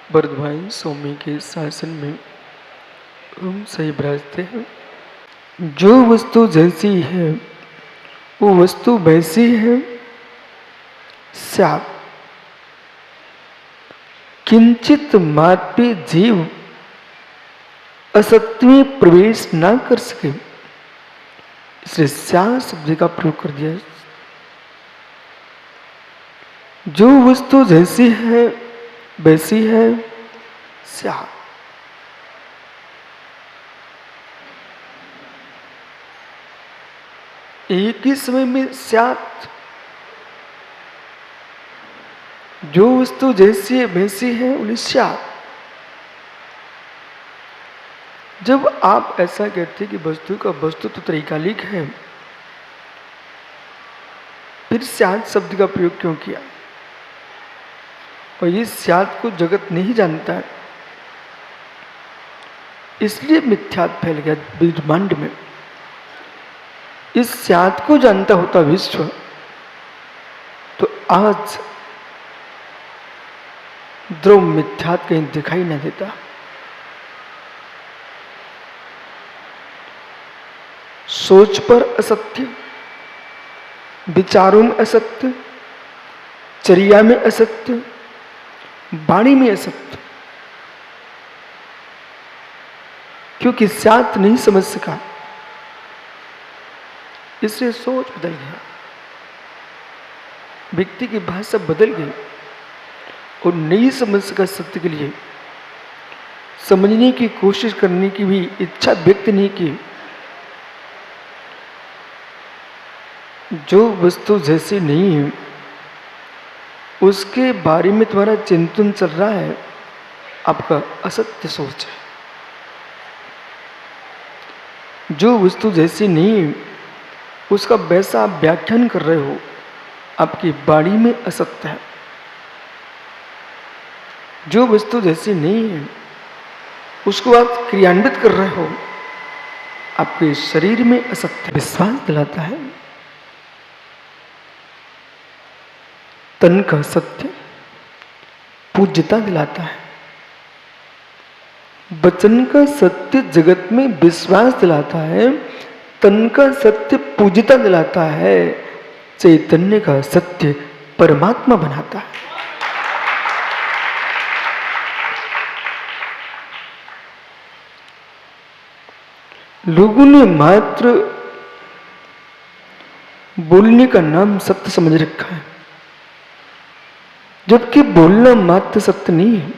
भरत भाई स्वामी के शासन में हम सही विराजते हैं। जो वस्तु जैसी है वो वस्तु वैसी है स्यात्। किंचित मात्र जीव असत्य में प्रवेश ना कर सके, इसलिए स्यात् शब्द का प्रयोग कर दिया। जो वस्तु जैसी है वैसी है स्यात्। एक ही समय में स्यात्। जो वस्तु जैसी है वैसी है उन्हें स्यात्। जब आप ऐसा कहते हैं कि वस्तु का वस्तु तो त्रैकालिक है, फिर स्यात् शब्द का प्रयोग क्यों किया? और ये स्यात् को जगत नहीं जानता है, इसलिए मिथ्यात्व फैल गया ब्रह्मांड में। इस स्यात् को जानता होता विश्व तो आज ध्रुव मिथ्यात्व कहीं दिखाई न देता। सोच पर असत्य, विचारों में असत्य, चर्या में असत्य, वाणी में असत्य, क्योंकि स्यात् नहीं समझ सका, इसलिए सोच बदल गया, व्यक्ति की भाषा बदल गई और नहीं समझ सका। सत्य के लिए समझने की कोशिश करने की भी इच्छा व्यक्त नहीं की। जो वस्तु जैसी नहीं है उसके बारे में तुम्हारा चिंतन चल रहा है, आपका असत्य सोच है। जो वस्तु जैसी नहीं है उसका वैसा आप व्याख्यान कर रहे हो, आपकी वाणी में असत्य है। जो वस्तु जैसी नहीं है उसको आप क्रियान्वित कर रहे हो, आपके शरीर में असत्य। विश्वास दिलाता है तन का सत्य, पूज्यता दिलाता है। वचन का सत्य जगत में विश्वास दिलाता है, तन का सत्य पूज्यता दिलाता है, चैतन्य का सत्य परमात्मा बनाता है। लोगों ने मात्र बोलने का नाम सत्य समझ रखा है, जबकि बोलना मात्र सत्य नहीं है।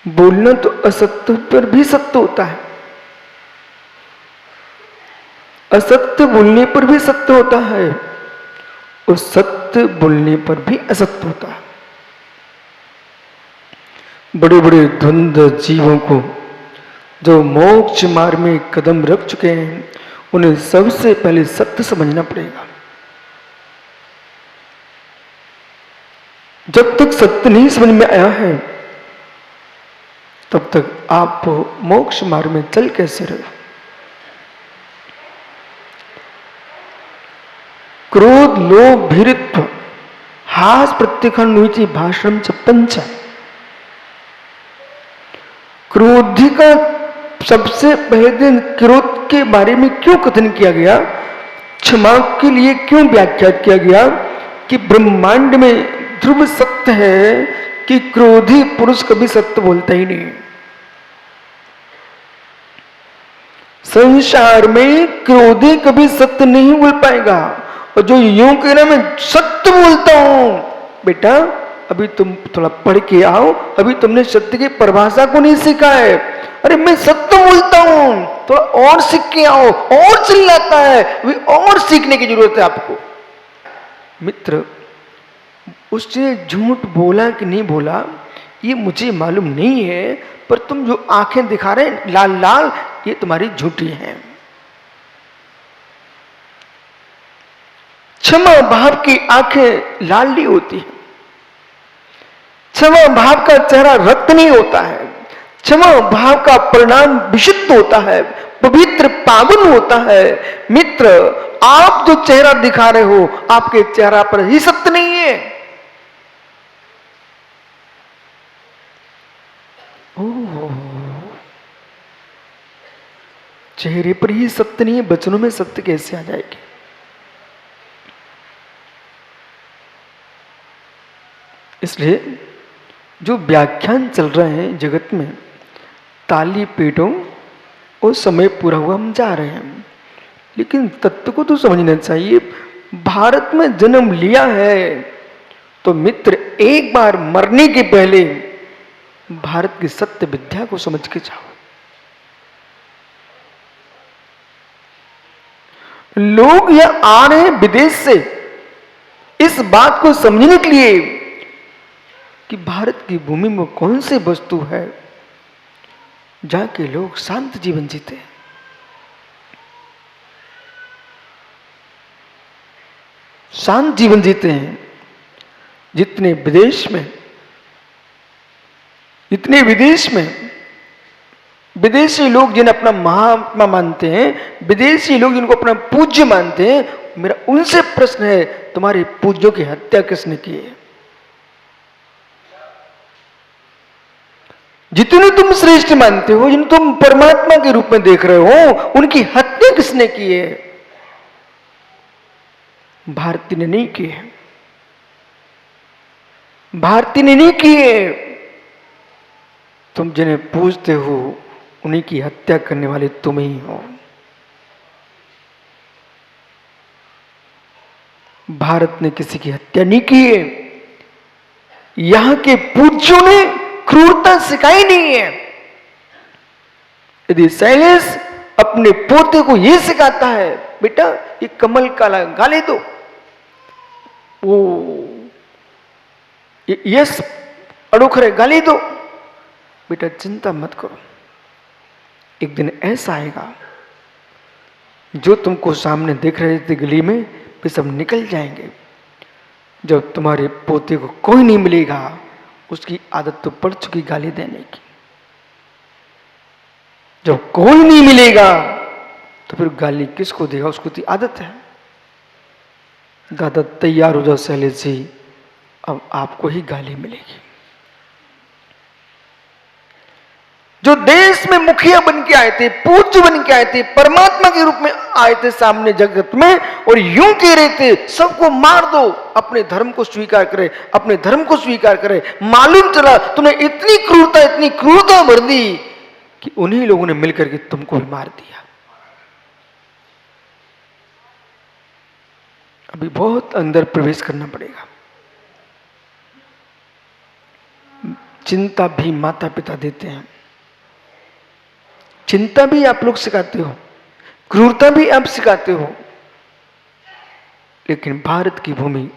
बोलना तो असत्य पर भी सत्य होता है, असत्य बोलने पर भी सत्य होता है और सत्य बोलने पर भी असत्य होता है। बड़े बड़े द्वंद्व जीवों को जो मोक्ष मार्ग में कदम रख चुके हैं, उन्हें सबसे पहले सत्य समझना पड़ेगा। जब तक सत्य नहीं समझ में आया है तब तक आप मोक्ष मार्ग में चल कैसे रहे? क्रोध लोभ भीरित्व हास प्रत्यखंड भाषण च पंच। क्रोधी का सबसे पहले दिन क्रोध के बारे में क्यों कथन किया गया, क्षमा के लिए क्यों व्याख्या किया गया कि ब्रह्मांड में ध्रुव सत्य है कि क्रोधी पुरुष कभी सत्य बोलता ही नहीं। संसार में क्रोधी कभी सत्य नहीं बोल पाएगा, और जो यूं कह रहा मैं सत्य बोलता हूं, बेटा अभी तुम थोड़ा पढ़ के आओ, अभी तुमने सत्य की परिभाषा को नहीं सीखा है। अरे मैं सत्य बोलता हूं, थोड़ा और सीख के आओ, और चिल्लाता है, अभी और सीखने की जरूरत है आपको। मित्र, उसने झूठ बोला कि नहीं बोला ये मुझे मालूम नहीं है, पर तुम जो आंखें दिखा रहे लाल लाल, ये तुम्हारी झूठी हैं। क्षमा भाव की आंखें लाल नहीं होती है, क्षमा भाव का चेहरा रक्त नहीं होता है, क्षमा भाव का परिणाम विशुद्ध होता है, पवित्र पावन होता है। मित्र, आप जो चेहरा दिखा रहे हो आपके चेहरा पर ही सत्य नहीं है। चेहरे पर ही सत्य नहीं है, वचनों में सत्य कैसे आ जाएगी? इसलिए जो व्याख्यान चल रहे हैं जगत में, ताली पीटों और समय पूरा हुआ, हम जा रहे हैं, लेकिन तत्व को तो समझना चाहिए। भारत में जन्म लिया है तो मित्र, एक बार मरने के पहले भारत की सत्य विद्या को समझ के जाओ। लोग यहां आ रहे हैं विदेश से इस बात को समझने के लिए कि भारत की भूमि में कौन सी वस्तु है जहां के लोग शांत जीवन जीते हैं। शांत जीवन जीते हैं। जितने विदेश में विदेशी लोग जिन्हें अपना महात्मा मानते हैं, विदेशी लोग जिनको अपना पूज्य मानते हैं, मेरा उनसे प्रश्न है, तुम्हारे पूज्यों की हत्या किसने की है? जितने तुम श्रेष्ठ मानते हो, जिन्हें तुम परमात्मा के रूप में देख रहे हो, उनकी हत्या किसने की है? भारती ने नहीं की है। भारती ने नहीं की है। तुम जिन्हें पूजते हो उन्हीं की हत्या करने वाले तुम ही हो। भारत ने किसी की हत्या नहीं की है। यहां के पूज्यों ने क्रूरता सिखाई नहीं है। यदि शैलेश अपने पोते को यह सिखाता है, बेटा ये कमल काला गाली दो, वो यस अड़ोखरे गाली दो, बेटा चिंता मत करो, एक दिन ऐसा आएगा जो तुमको सामने दिख रहे थे गली में, वे सब निकल जाएंगे। जब तुम्हारे पोते को कोई नहीं मिलेगा, उसकी आदत तो पड़ चुकी गाली देने की। जब कोई नहीं मिलेगा तो फिर गाली किसको देगा? उसको तो आदत है। दादा तैयार हो जाओ शैलेश जी, अब आपको ही गाली मिलेगी। जो देश में मुखिया बन के आए थे, पूज्य बन के आए थे, परमात्मा के रूप में आए थे सामने जगत में, और यूं कह रहे थे सबको मार दो, अपने धर्म को स्वीकार करे, अपने धर्म को स्वीकार करे। मालूम चला तुमने इतनी क्रूरता भर दी कि उन्हीं लोगों ने मिलकर के तुमको भी मार दिया। अभी बहुत अंदर प्रवेश करना पड़ेगा। चिंता भी माता पिता देते हैं, चिंता भी आप लोग सिखाते हो, क्रूरता भी आप सिखाते हो, लेकिन भारत की भूमि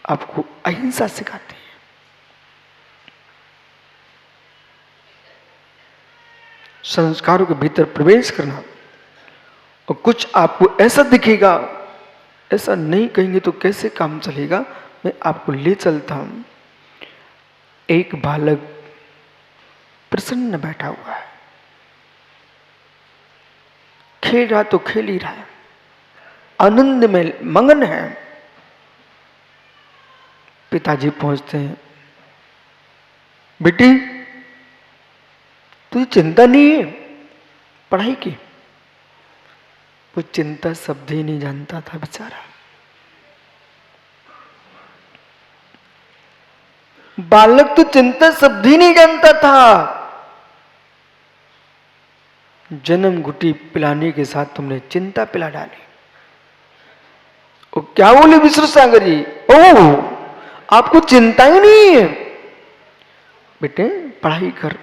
आपको अहिंसा सिखाती है। संस्कारों के भीतर प्रवेश करना, और कुछ आपको ऐसा दिखेगा, ऐसा नहीं कहेंगे तो कैसे काम चलेगा। मैं आपको ले चलता हूं। एक बालक प्रसन्न बैठा हुआ है, खेल रहा तो खेल ही रहा है, आनंद में मगन है। पिताजी पहुंचते हैं, बेटी तुझे चिंता नहीं है पढ़ाई की? वो चिंता शब्द ही नहीं जानता था बेचारा। बालक तो चिंता शब्द ही नहीं जानता था। जन्म घुटी पिलाने के साथ तुमने चिंता पिला डाली। वो क्या बोले विश्व सागर जी, ओह आपको चिंता ही नहीं है, बेटे पढ़ाई कर।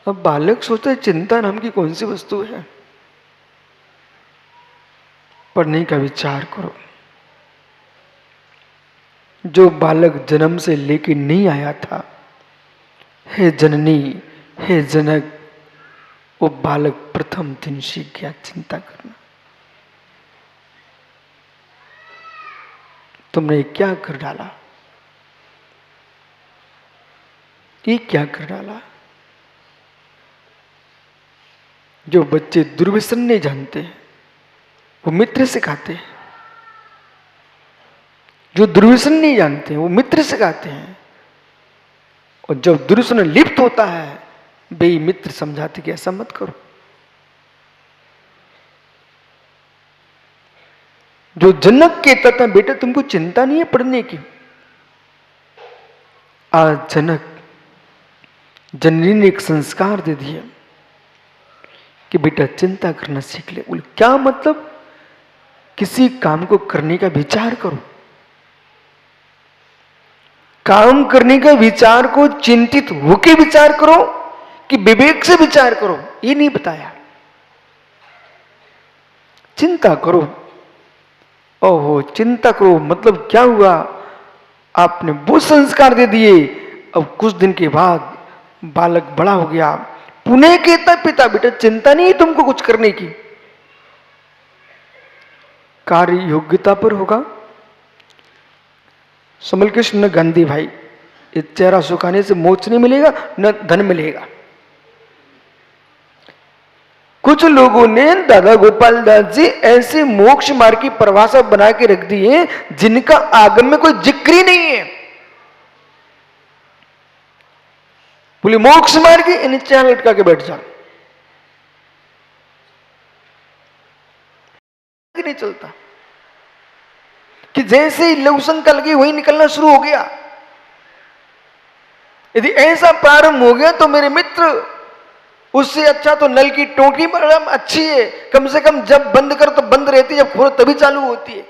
अब बालक सोचता है चिंता नाम की कौन सी वस्तु है? पढ़ने का विचार करो। जो बालक जन्म से लेके नहीं आया था, हे जननी हे जनक, वो बालक प्रथम दिन सीख गया चिंता करना। तुमने क्या कर डाला? ये क्या कर डाला? जो बच्चे दुर्व्यसन नहीं जानते वो मित्र सिखाते हैं, जो दुर्व्यसन नहीं जानते वो मित्र सिखाते हैं, और जब दुर्व्यसन लिप्त होता है बे मित्र समझाते कि ऐसा मत करो। जो जनक के तथा बेटा तुमको चिंता नहीं है पढ़ने की। आज जनक जननी ने एक संस्कार दे दिया कि बेटा चिंता करना सीख ले। बोले क्या मतलब? किसी काम को करने का विचार करो। काम करने का विचार को चिंतित होके विचार करो कि विवेक से विचार करो, ये नहीं बताया। चिंता करो। ओहो, चिंता करो मतलब क्या हुआ? आपने वो संस्कार दे दिए। अब कुछ दिन के बाद बालक बड़ा हो गया, पुनः कहता पिता बेटा चिंता नहीं है तुमको कुछ करने की, कार्य योग्यता पर होगा। समल कृष्ण गांधी भाई, ये चेहरा सुखाने से मोक्ष नहीं मिलेगा न धन मिलेगा। कुछ लोगों ने दादा गोपाल दास जी ऐसे मोक्ष मार्ग की परिभाषा बना के रख दी है जिनका आगम में कोई जिक्र ही नहीं है। बोले मोक्ष मार्ग इन चेहरा लटका के बैठ जाओ, नहीं चलता कि जैसे ही लघु शंका लगी वही निकलना शुरू हो गया। यदि ऐसा प्रारंभ हो गया तो मेरे मित्र, उससे अच्छा तो नल की टोटी बड़ा अच्छी है, कम से कम जब बंद करो तो बंद रहती है, जब खोलो तभी चालू होती है।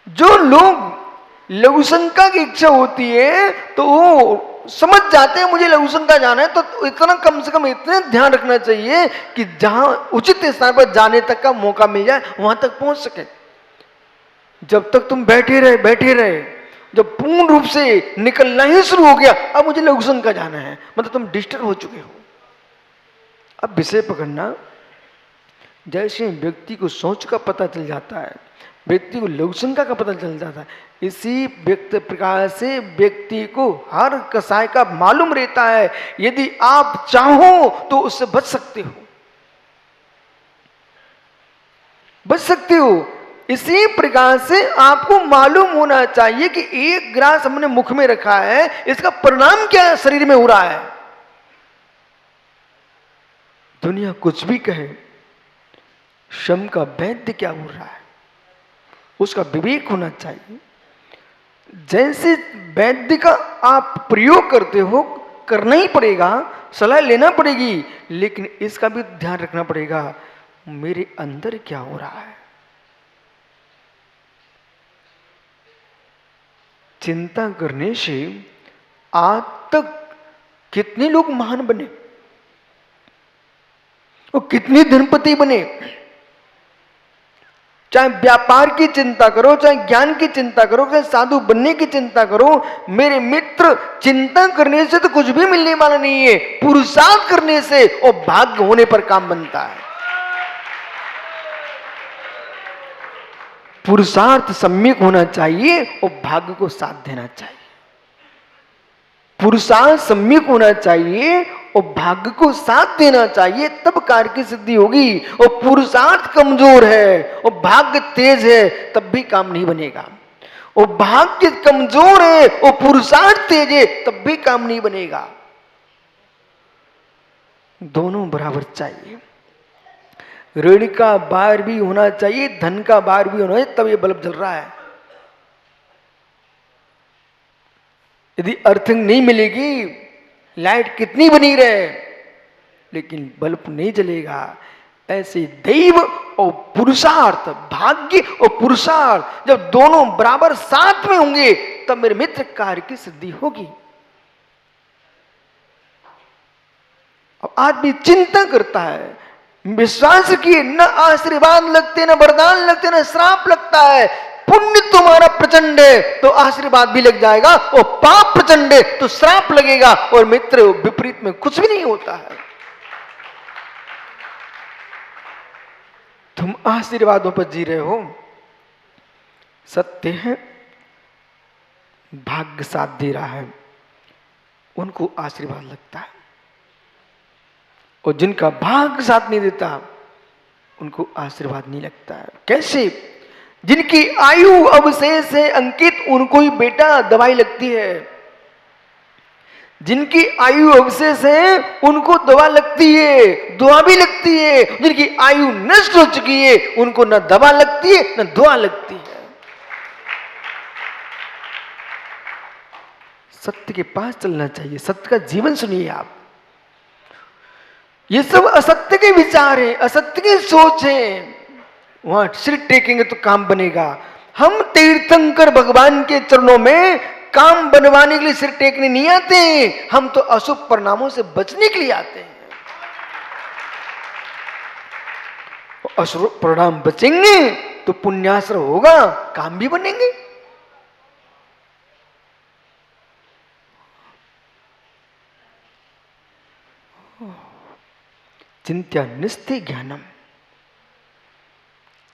जो लोग लघु शंका की इच्छा होती है तो वो समझ जाते हैं मुझे लघु शंका जाना है, तो इतना कम से कम इतने ध्यान रखना चाहिए कि जहां उचित स्थान पर जाने तक का मौका मिल जाए वहां तक पहुंच सके। जब तक तुम बैठे रहे, जब पूर्ण रूप से निकलना ही शुरू हो गया, अब मुझे लघु शंका जाना है, मतलब तुम डिस्टर्ब हो चुके हो। अब विषय पकड़ना, जैसे व्यक्ति को सोच का पता चल जाता है, व्यक्ति को लघु शंका का पता चल जाता है, इसी व्यक्ति प्रकार से व्यक्ति को हर कसाय का मालूम रहता है। यदि आप चाहो तो उससे बच सकते हो। इसी प्रकार से आपको मालूम होना चाहिए कि एक ग्रास हमने मुख में रखा है, इसका परिणाम क्या है शरीर में हो रहा है। दुनिया कुछ भी कहे, श्रम का वैद्य क्या हो रहा है उसका विवेक होना चाहिए। जैसे वैद्य का आप प्रयोग करते हो, करना ही पड़ेगा, सलाह लेना पड़ेगी, लेकिन इसका भी ध्यान रखना पड़ेगा मेरे अंदर क्या हो रहा है। चिंता करने से आज तक कितने लोग महान बने और कितने धनपति बने। चाहे व्यापार की चिंता करो, चाहे ज्ञान की चिंता करो, चाहे साधु बनने की चिंता करो, मेरे मित्र चिंता करने से तो कुछ भी मिलने वाला नहीं है। पुरुषार्थ करने से और भाग्य होने पर काम बनता है। पुरुषार्थ सम्यक होना चाहिए और भाग्य को साथ देना चाहिए। पुरुषार्थ सम्यक होना चाहिए और भाग्य को साथ देना चाहिए, तब कार्य की सिद्धि होगी। और पुरुषार्थ कमजोर है और भाग्य तेज है, तब भी काम नहीं बनेगा। और भाग्य कमजोर है और पुरुषार्थ तेज है, तब भी काम नहीं बनेगा। दोनों बराबर चाहिए। ऋण का बार भी होना चाहिए, धन का बार भी होना चाहिए, तब ये बल्ब जल रहा है। यदि अर्थिंग नहीं मिलेगी, लाइट कितनी बनी रहे, लेकिन बल्ब नहीं जलेगा। ऐसे दैव और पुरुषार्थ, भाग्य और पुरुषार्थ जब दोनों बराबर साथ में होंगे, तब मेरे मित्र कार्य की सिद्धि होगी। अब आदमी चिंता करता है, विश्वास किए, न आशीर्वाद लगते, न वरदान लगते, न श्राप लगता है। पुण्य तुम्हारा प्रचंड है तो आशीर्वाद भी लग जाएगा, और पाप प्रचंड है तो श्राप लगेगा। और मित्र विपरीत में कुछ भी नहीं होता है। तुम आशीर्वादों पर जी रहे हो, सत्य है, भाग्य साथ दे रहा है, उनको आशीर्वाद लगता है। और जिनका भाग्य साथ नहीं देता, उनको आशीर्वाद नहीं लगता है। कैसे? जिनकी आयु अवशेष है अंकित, उनको ही बेटा दवाई लगती है। जिनकी आयु अवशेष है उनको दवा लगती है, दुआ भी लगती है। जिनकी आयु नष्ट हो चुकी है उनको न दवा लगती है न दुआ लगती है। सत्य के पास चलना चाहिए, सत्य का जीवन सुनिए आप। ये सब असत्य के विचार है, असत्य की सोच है। वहां सिर टेकेंगे तो काम बनेगा। हम तीर्थंकर भगवान के चरणों में काम बनवाने के लिए सिर टेकने नहीं आते, हम तो अशुभ परिणामों से बचने के लिए आते हैं। अशुभ परिणाम बचेंगे तो पुण्याश्रय होगा, काम भी बनेंगे। चिंत्या निस्ते ज्ञानम,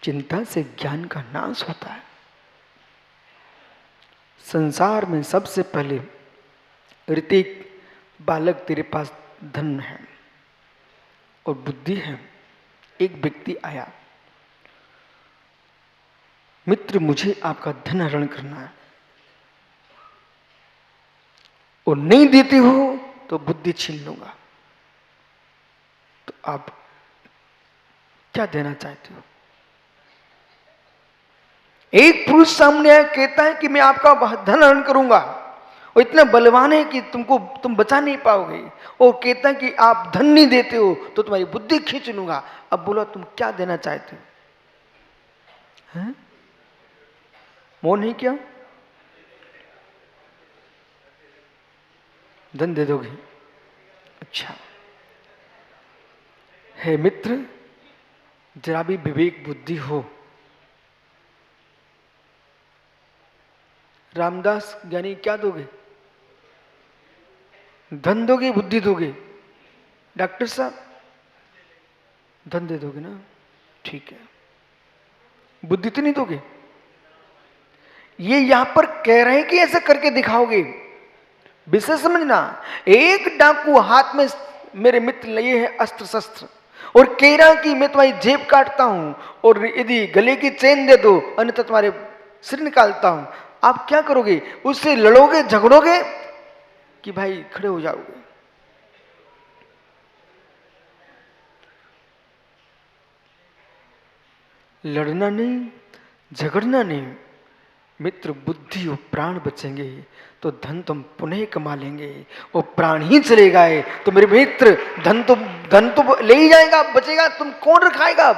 चिंता से ज्ञान का नाश होता है। संसार में सबसे पहले ऋतिक बालक तेरे पास धन है और बुद्धि है। एक व्यक्ति आया, मित्र मुझे आपका धन हरण करना है और नहीं देते हो तो बुद्धि छीन लूंगा। तो आप क्या देना चाहते हो? एक पुरुष सामने आया, कहता है कि मैं आपका धन हरण करूंगा और इतना बलवान है कि तुम बचा नहीं पाओगे, और कहता है कि आप धन नहीं देते हो तो तुम्हारी बुद्धि खींच लूंगा। अब बोलो तुम क्या देना चाहते हो? हैं? मौन नहीं क्या? धन दे दोगे? अच्छा हे मित्र, जरा भी विवेक बुद्धि हो। रामदास ज्ञानी क्या दोगे? धन दोगे, बुद्धि दोगे? डॉक्टर साहब धन दे दोगे ना? ठीक है, बुद्धि तो नहीं दोगे? ये यहां पर कह रहे हैं कि ऐसा करके दिखाओगे। विषय समझना, एक डाकू हाथ में मेरे मित्र लिए है अस्त्र शस्त्र और कह रहा कि मैं तुम्हारी जेब काटता हूं और यदि गले की चेन दे दो अन्यथा तुम्हारे सिर निकालता हूं। आप क्या करोगे? उससे लड़ोगे, झगड़ोगे कि भाई खड़े हो जाओगे? लड़ना नहीं, झगड़ना नहीं। मित्र बुद्धि और प्राण बचेंगे तो धन तुम पुनः कमा लेंगे, और प्राण ही चले गए तो मेरे मित्र धन तो ले ही जाएगा, बचेगा तुम कौन रखाएगा?